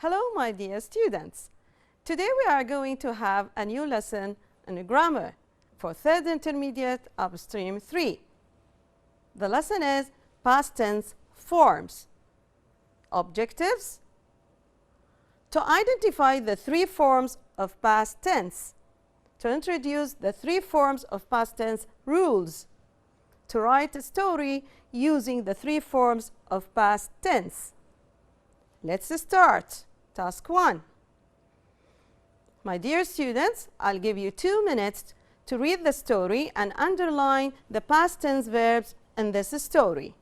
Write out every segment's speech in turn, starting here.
Hello, my dear students. Today we are going to have a new lesson in grammar for third intermediate upstream 3. The lesson is past tense forms. Objectives: to identify the 3 forms of past tense, to introduce the 3 forms of past tense rules, to write a story using the 3 forms of past tense. Let's start. Task 1. My dear students, I'll give you 2 minutes to read the story and underline the past tense verbs in this story.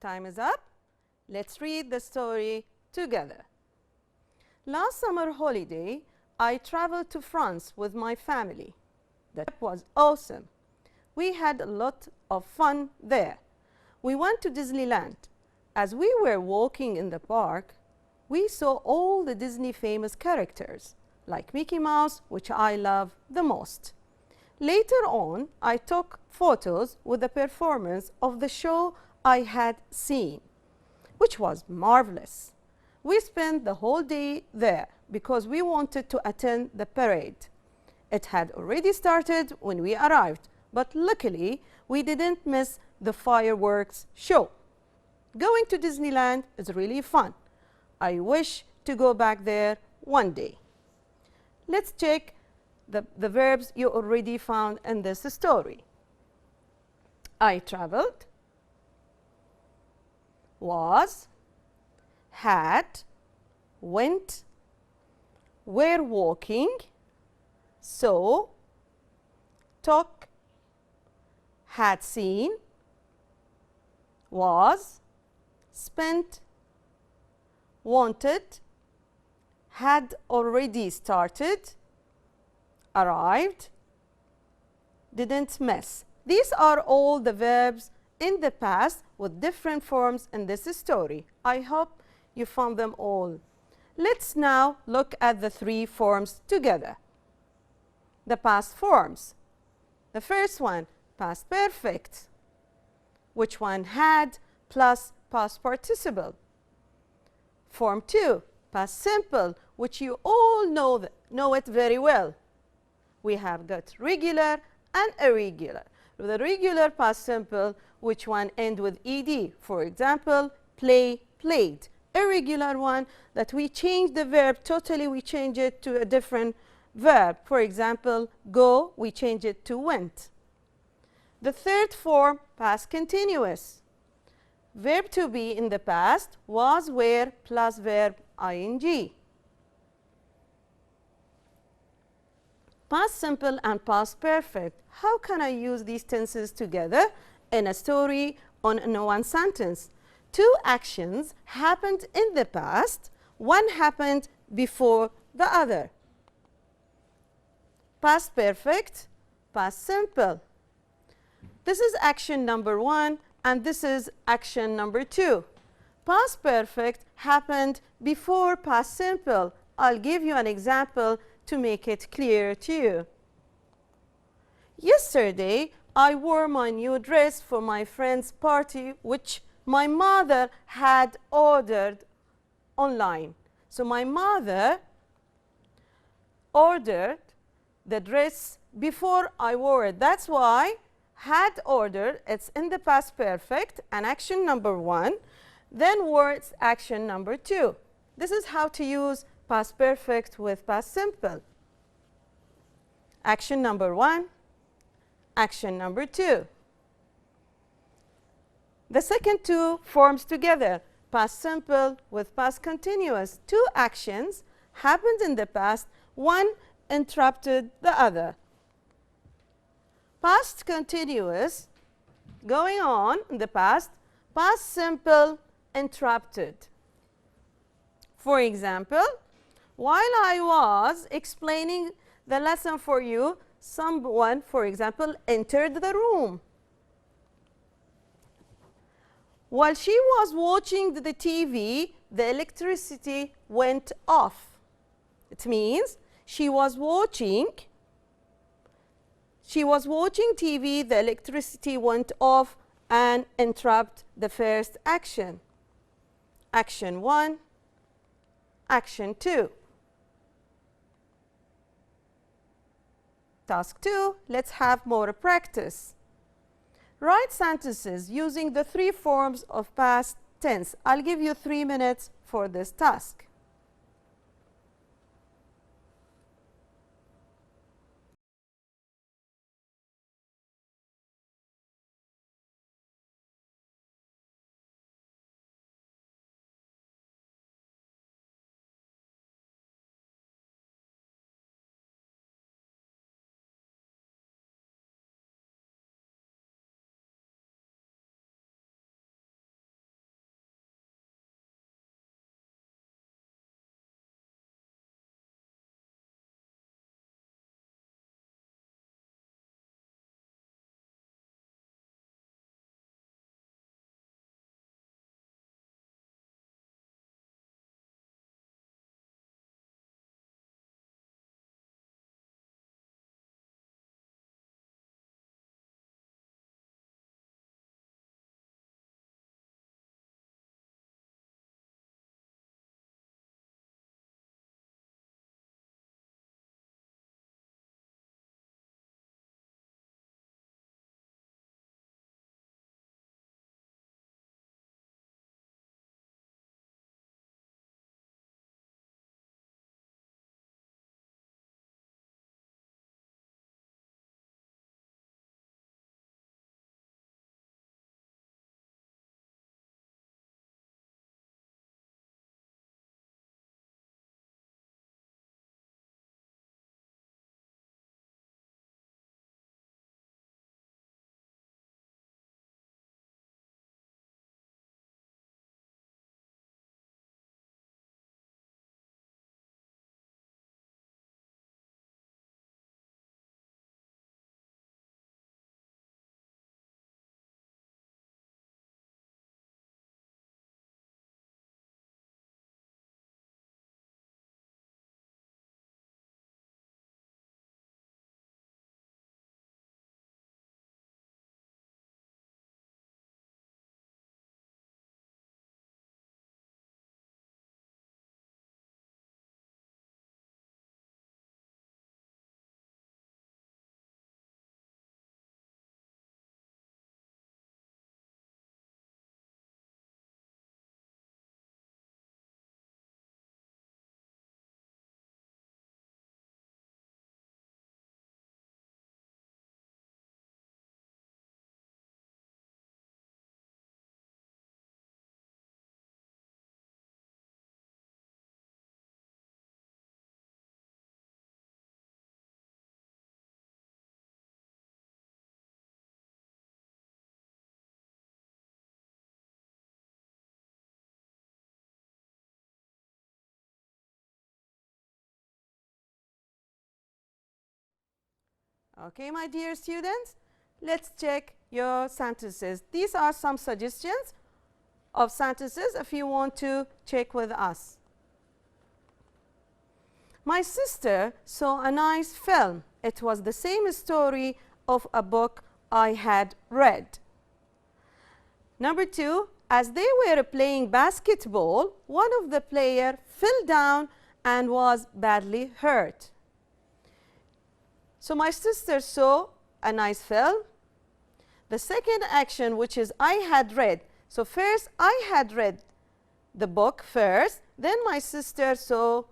Time is up. Let's read the story together. Last summer holiday, I traveled to France with my family. The trip was awesome. We had a lot of fun there. We went to Disneyland. As we were walking in the park, we saw all the Disney famous characters, like Mickey Mouse, which I love the most. Later on, I took photos with the performance of the show I had seen, which was marvelous. We spent the whole day there because we wanted to attend the parade. It had already started when we arrived, but luckily we didn't miss the fireworks show. Going to Disneyland is really fun. I wish to go back there one day. Let's check the verbs you already found in this story. I traveled, was, had, went, were walking, saw, took, had seen, was, spent, wanted, had already started, arrived, didn't miss. These are all the verbs in the past with different forms in this story. I hope you found them all. Let's now look at the 3 forms together. The past forms. The first one, past perfect, which one had plus past participle. Form 2, past simple, which you all know it very well. We have got regular and irregular. The regular past simple, which one end with ed. For example, play, played. Irregular one that we change the verb totally, we change it to a different verb. For example, go, we change it to went. The third form, past continuous. Verb to be in the past was, were plus verb ing. Past simple and past perfect. How can I use these tenses together in a story or in one sentence? Two actions happened in the past. One happened before the other. Past perfect, past simple. This is action number 1 and this is action number 2. Past perfect happened before past simple. I'll give you an example to make it clear to you. Yesterday, I wore my new dress for my friend's party, which my mother had ordered online. So my mother ordered the dress before I wore it. That's why had ordered, it's in the past perfect, and action number 1, then wore, it's action number 2. This is how to use past perfect with past simple. Action number 1, action number 2. The second two forms together, past simple with past continuous. Two actions happened in the past, one interrupted the other. Past continuous going on in the past, past simple interrupted. For example, while I was explaining the lesson for you, someone, for example, entered the room. While she was watching the TV, the electricity went off. It means she was watching TV, the electricity went off and interrupt the first action. Action 1, action 2. Task 2, let's have more practice. Write sentences using the 3 forms of past tense. I'll give you 3 minutes for this task. Okay, my dear students, let's check your sentences. These are some suggestions of sentences if you want to check with us. My sister saw a nice film. It was the same story of a book I had read. Number 2, as they were playing basketball, one of the players fell down and was badly hurt. So my sister saw a nice film. The second action, which is I had read. So first I had read the book first, then my sister saw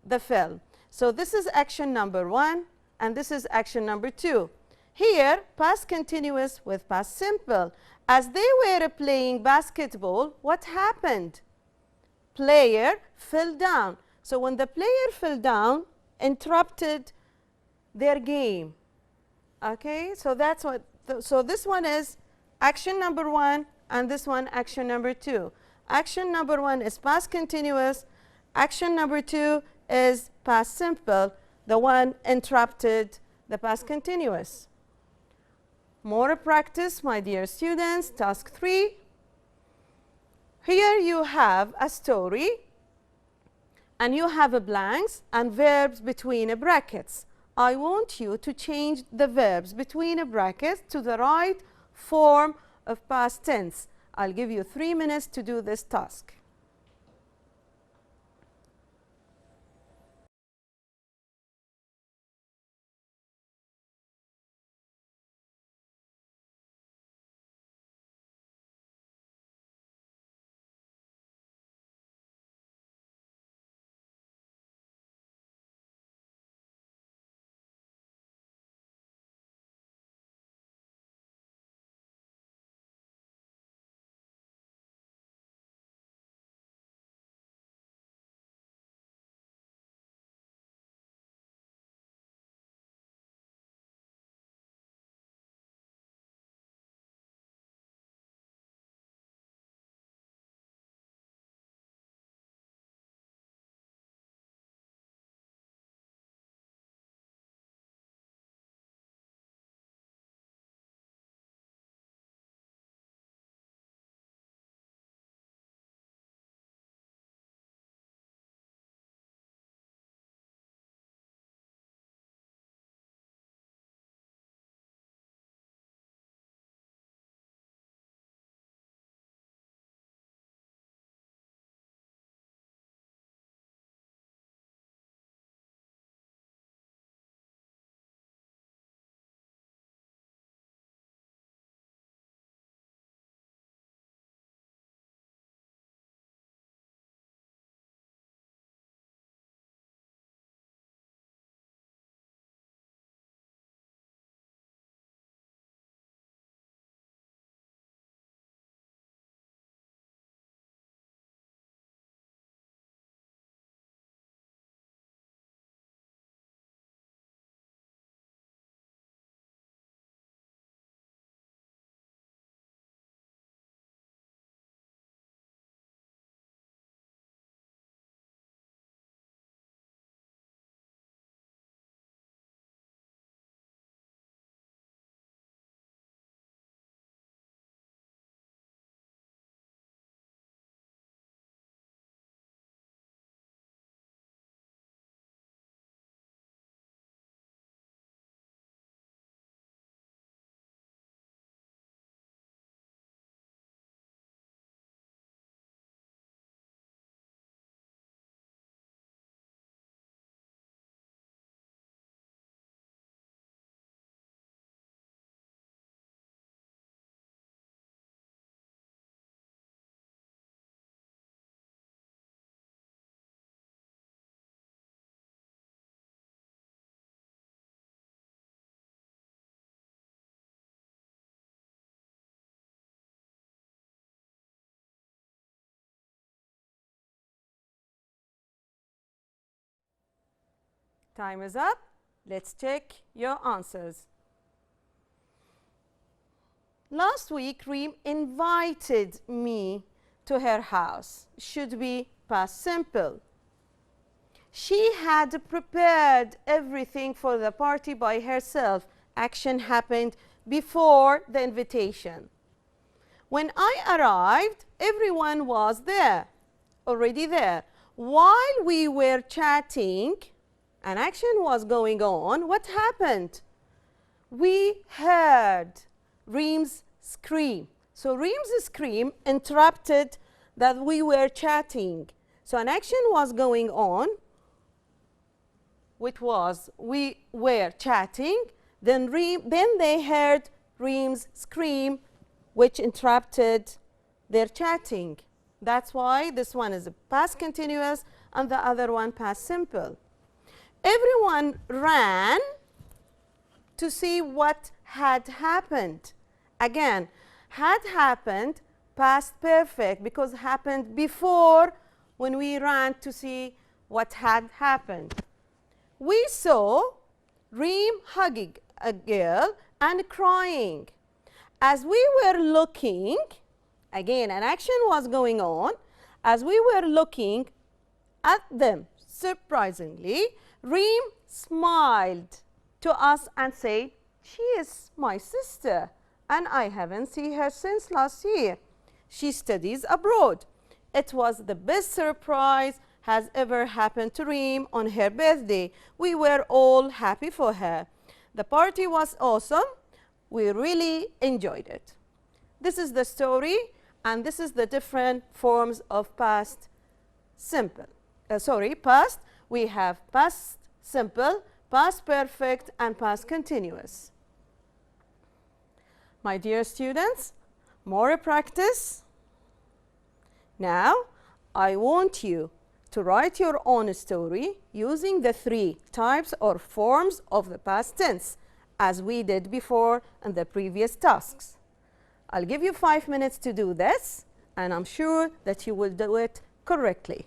the film. So this is action number 1 and this is action number 2. Here, past continuous with past simple. As they were playing basketball, what happened? Player fell down. So when the player fell down, interrupted their game. Okay, so that's what, so this one is action number 1 and this one action number 2. Action number 1 is past continuous. Action number 2 is past simple. The one interrupted the past continuous. More practice, my dear students. Task 3. Here you have a story and you have a blanks and verbs between brackets. I want you to change the verbs between brackets to the right form of past tense. I'll give you 3 minutes to do this task. Time is up. Let's check your answers. Last week, Reem invited me to her house. Should be past simple. She had prepared everything for the party by herself. Action happened before the invitation. When I arrived, everyone was there, already there. While we were chatting, an action was going on. What happened? We heard Reem's scream. So Reem's scream interrupted that we were chatting. So an action was going on, which was we were chatting. Then they heard Reem's scream, which interrupted their chatting. That's why this one is a past continuous and the other one past simple. Everyone ran to see what had happened. Again, had happened, past perfect, because happened before when we ran to see what had happened. We saw Reem hugging a girl and crying. As we were looking, again, an action was going on. As we were looking at them, surprisingly, Reem smiled to us and said, "She is my sister, and I haven't seen her since last year. She studies abroad." It was the best surprise has ever happened to Reem on her birthday. We were all happy for her. The party was awesome. We really enjoyed it. This is the story, and this is the different forms of past simple. Past. We have past simple, past perfect, and past continuous. My dear students, more practice. Now, I want you to write your own story using the 3 types or forms of the past tense, as we did before in the previous tasks. I'll give you 5 minutes to do this, and I'm sure that you will do it correctly.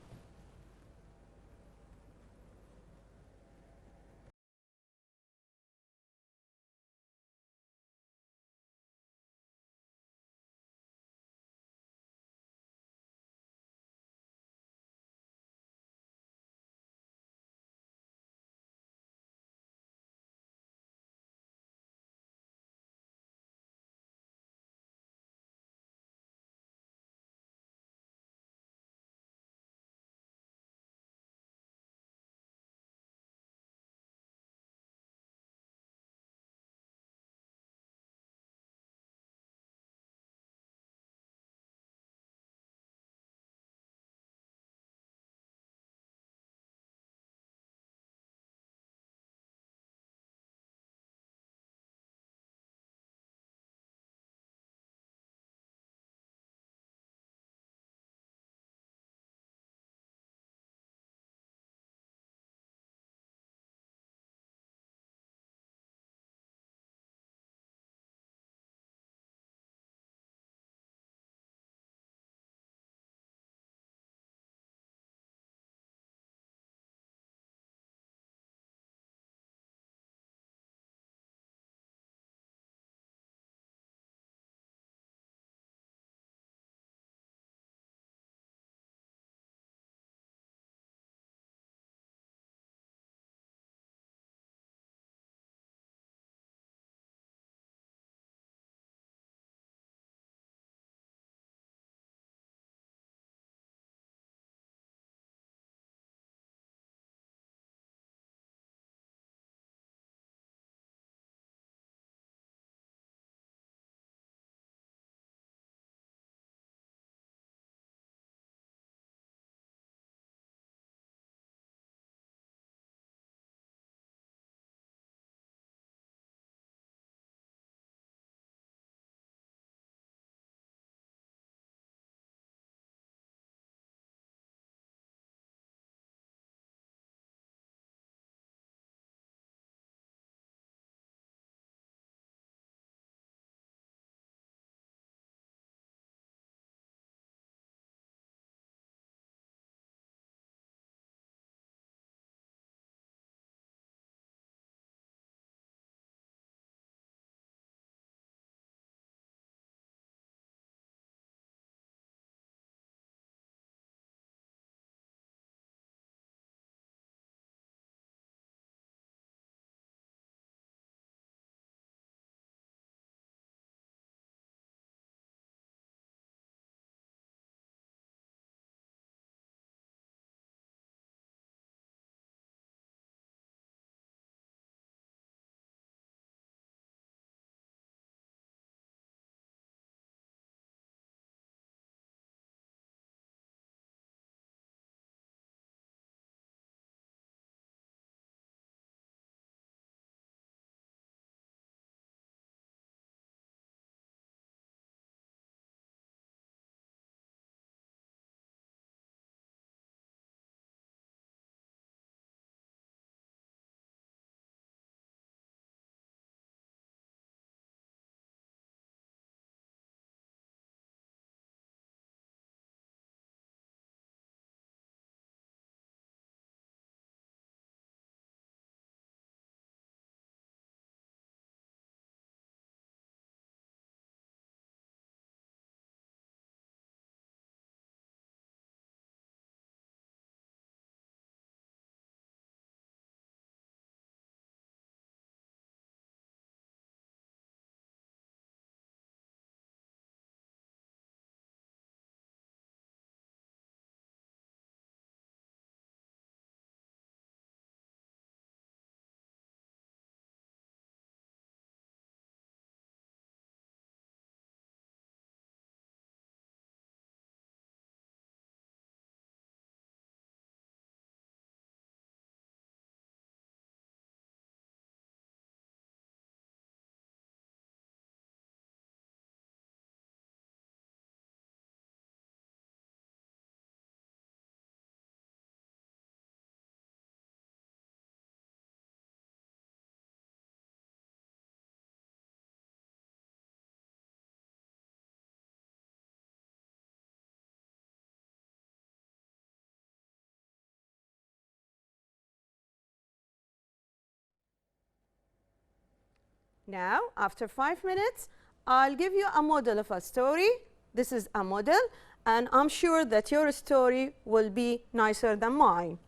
Now, after 5 minutes, I'll give you a model of a story. This is a model, and I'm sure that your story will be nicer than mine.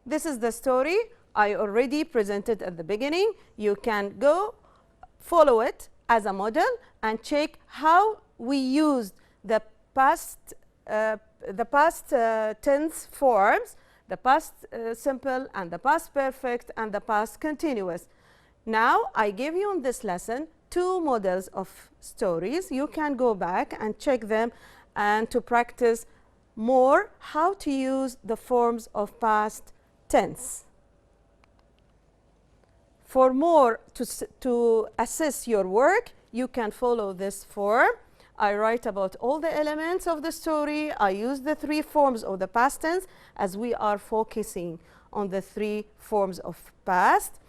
This is the story I already presented at the beginning. You can go follow it as a model and check how we used the past tense forms, the past simple and the past perfect and the past continuous. Now, I gave you in this lesson 2 models of stories. You can go back and check them and to practice more how to use the forms of past tense. For more to assess your work, you can follow this form. I write about all the elements of the story. I use the 3 forms of the past tense as we are focusing on the 3 forms of past.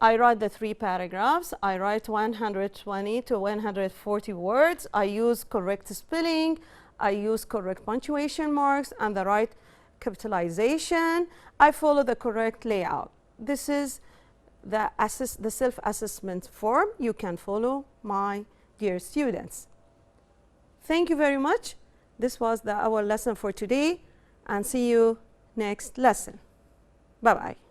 I write the 3 paragraphs. I write 120 to 140 words. I use correct spelling. I use correct punctuation marks and the right capitalization. I follow the correct layout. This is the self-assessment form you can follow, my dear students. Thank you very much. This was our lesson for today, and see you next lesson. Bye-bye.